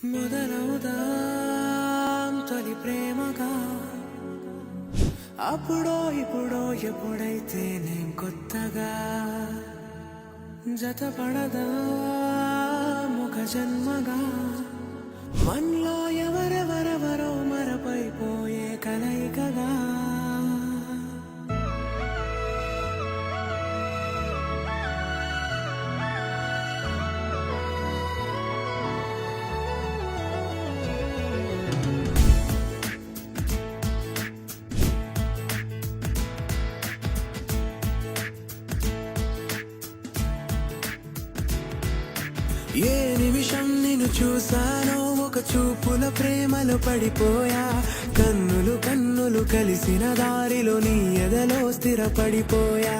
మొదలవుదాం తొలి ప్రేమగా, అప్పుడో ఇప్పుడో ఎప్పుడైతే నేను కొత్తగా జతపడదా ముఖ జన్మగా, మనలో ఎవరెవరెవరో మరపైపోయే కలయికగా. ఏ నిమిషం నిన్ను చూసానో ఒక చూపుల ప్రేమలో పడిపోయా, కన్నులు కన్నులు కలిసిన దారిలో నీ ఎదలో స్థిరపడిపోయా.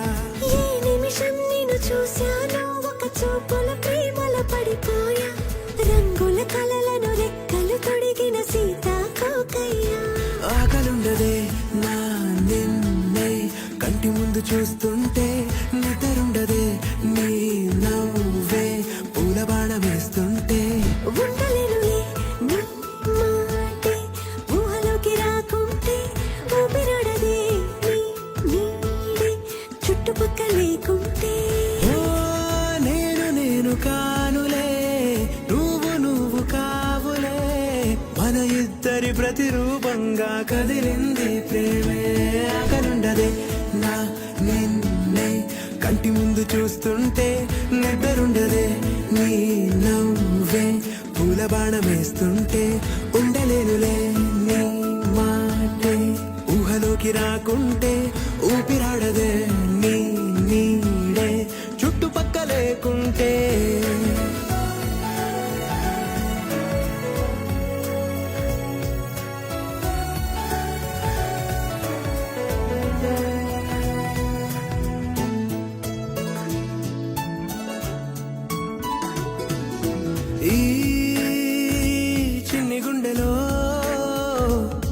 ఏ నిమిషం నిన్ను చూసానో ఒక చూపుల ప్రేమలో పడిపోయా, రంగుల కలలను రెక్కలు తొడిగిన సీతాకోకయ్యా. ఆకలుండదే నా నిన్నే కంటి ముందు చూస్తుంటే, నిద్రుండదే నీ నవ్వే పూల బాణం వేస్తుంటే. ఉండలేనులే నీ మాటే ఊహలోకి రాకుంటే, ఊపిరాడదే నీ నీడే చుట్టుపక్క లేకుంటే. ఓ నేను నేను కానులే, నువ్వు నువ్వు కావులే, మన ఇద్దరి ప్రతిరూపంగా కదిలింది ప్రేమే. ఆకలుండదే నా నిన్నే కంటి ముందు చూస్తుంటే, నిద్రుండదే నీ నవ్వే పూల బాణం వేస్తుంటే. ఉండలేనులే నీ మాటే ఊహలోకి రాకుంటే, ఊపిరాడదే నీ నీడే చుట్టుపక్క లేకుంటే. ఈ చిన్ని గుండెలో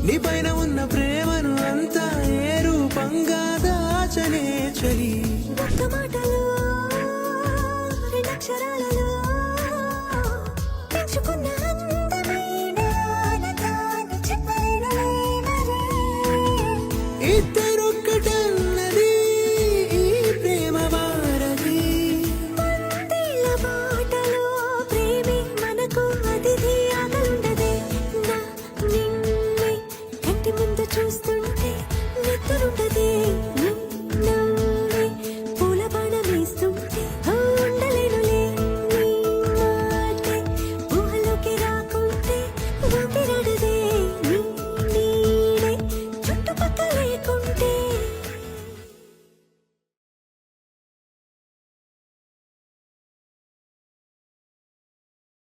నీ పైన ఉన్న ప్రేమను అంతా ఏ రూపంగా దాచనే చలి. ఒక్క మాటలో రెండక్షరాలలో